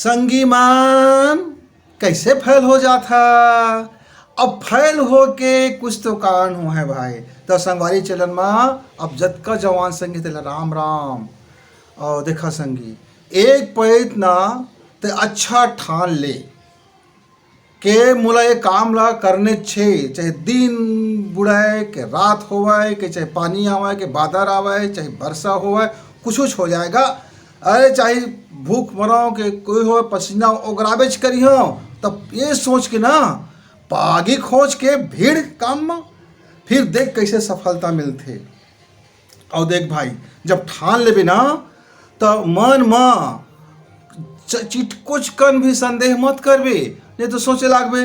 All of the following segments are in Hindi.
संगी मान कैसे फैल हो जाता। अब फैल हो के कुछ तो कारण हो है भाई। तो संगवारी चलन माँ अब जतका जवान संगी तेला राम राम। और देखा संगी एक पैत ना ते अच्छा ठान ले के मोला ये काम ला करने छे, चाहे दिन बुढ़ाए के रात होवे के चाहे पानी आवे के बादर आवे चाहे वर्षा होवे कुछ हो जाएगा। अरे चाहे भूख मरो के कोई हो पसीना ओगराबेच करी हो तब ये सोच के ना पागी खोज के भीड़ काम में फिर देख कैसे सफलता मिलते। और देख भाई जब ठान लेबे ना तो मन में कुछ कन भी संदेह मत करबे, नहीं तो सोचे लागबे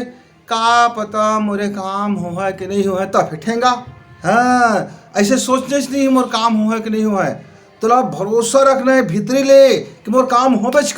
का पता मोरे काम हो है कि नहीं हो है तब फिटेगा। हाँ ऐसे सोचने से नहीं मोर काम हो है कि नहीं हो है, तोला भरोसा रखना है भीतरी ले कि मोर काम होबेच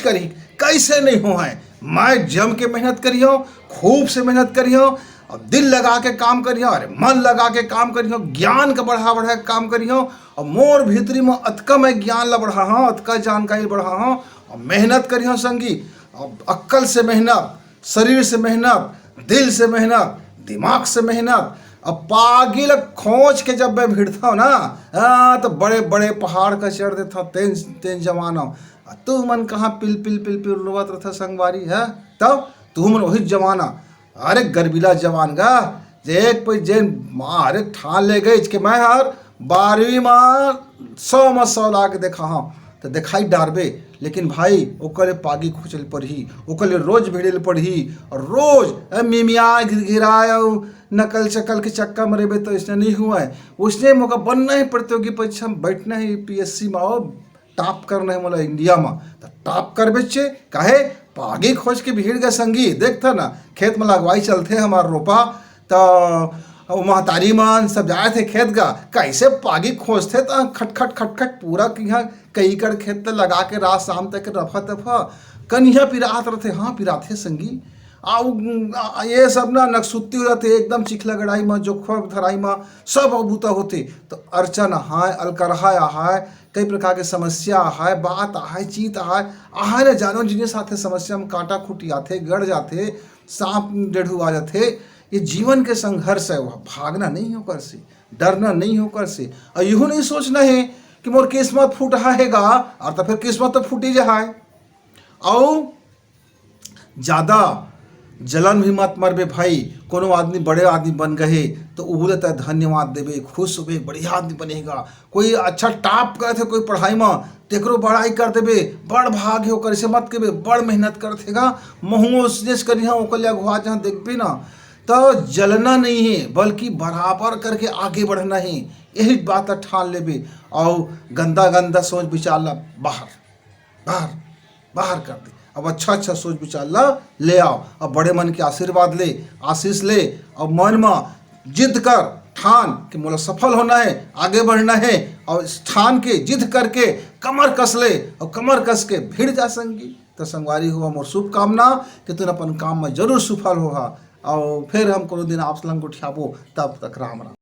करी कैसे नहीं हो है। मैं जम के मेहनत करियो, खूब से मेहनत करियो और दिल लगा के काम करियो, अरे मन लगा के काम करियो, ज्ञान का बढ़ा के काम करियो। और मोर भीतरी में अतका मैं ज्ञान ला बढ़ा हूँ, अतका जानकारी बढ़ा हूँ और मेहनत करियो संगी। और अक्ल से मेहनत, शरीर से मेहनत, दिल से मेहनत, दिमाग से मेहनत। अब पागी लग खोज के जब मैं भिड़ता हूँ ना तो बड़े बड़े पहाड़ का चढ़ देता तेन जमाना। तू मन कहाँ पिल पिल पिल पिल रोवत रहता संगवारी है, तब तू मन वही जमाना। अरे गर्बिला जवान गा एक पे जेन मारे ठान ले गई कि मैं हर 12वीं में 100 में 100 ला के देखा हाँ तो दिखाई डारबे। लेकिन भाई ओकरे पागी खोचल पड़ी, ओकरे रोज भिड़ल पड़ी और रोज मिमिया घिराया नकल चकल के चक्का मरेबे तो इसने नहीं हुआ है। उसने मौका बनना है प्रतियोगी परीक्षा में बैठना है यूपीएससी में और टॉप करना है मोला इंडिया में तो टॉप कर बेचे काहे पागी खोज के भीड़ का संगी। देखता ना खेत में लगवाई चलते हमारा रोपा तो महतारी मान सब जाए थे खेत का कैसे पागी खोजते तो खटखट पूरा यहाँ कई कर खेत लगा के रात शाम तक रफा दफा कन्या पिरात रहते। हाँ पिराते संगी ये सब ना नक्सुत्ती हो जाते एकदम चिखला गड़ाई में जोखवा धराई में सब अबूता होते। तो अर्चन आहाय अलकरहा आहाय कई प्रकार के समस्या आहाय बात आहाय चीत आहाय न जानो जिन्हें साथे समस्या में कांटा खूटी आते गड़ जाते सांप डेढ़ू आ जाते। ये जीवन के संघर्ष है, वह भागना नहीं होकर से, डरना नहीं होकर से और यूँ नहीं सोचना है कि मोर किस्मत फूट हैगा और तो फिर किस्मत तो फूटी जाए। और ज़्यादा जलन भी मत मरबे भाई। कोनो आदमी बड़े आदमी बन गए तो उहले तय धन्यवाद देवे, खुश होबे, बढ़िया आदमी बनेगा। कोई अच्छा टॉप करे थे कोई पढ़ाई में तेकरो बड़ाई कर देवे, बड़ भाग हो कर से मत केबे, बड़ मेहनत करथेगा महंगो से करी हाँ ओकर अगुआ जहाँ देखबे ना तो जलना नहीं है बल्कि बराबर करके आगे बढ़ना है। यही बात ठान लेबे और गंदा गंदा सोच विचार ला बाहर बाहर बाहर कर दे। अब अच्छा सोच विचार ला ले आओ अब बड़े मन के आशीर्वाद ले, आशीष ले और मन में जिद कर ठान कि मोला सफल होना है, आगे बढ़ना है। और ठान के जिद करके कमर कस ले और कमर कस के भिड़ जा संगी। तो संगवारी हुआ मोर शुभकामना कि तुम अपन काम में जरूर सफल होगा। और फिर हम कोनो दिन आप संग उठियाबो तब तक राम राम।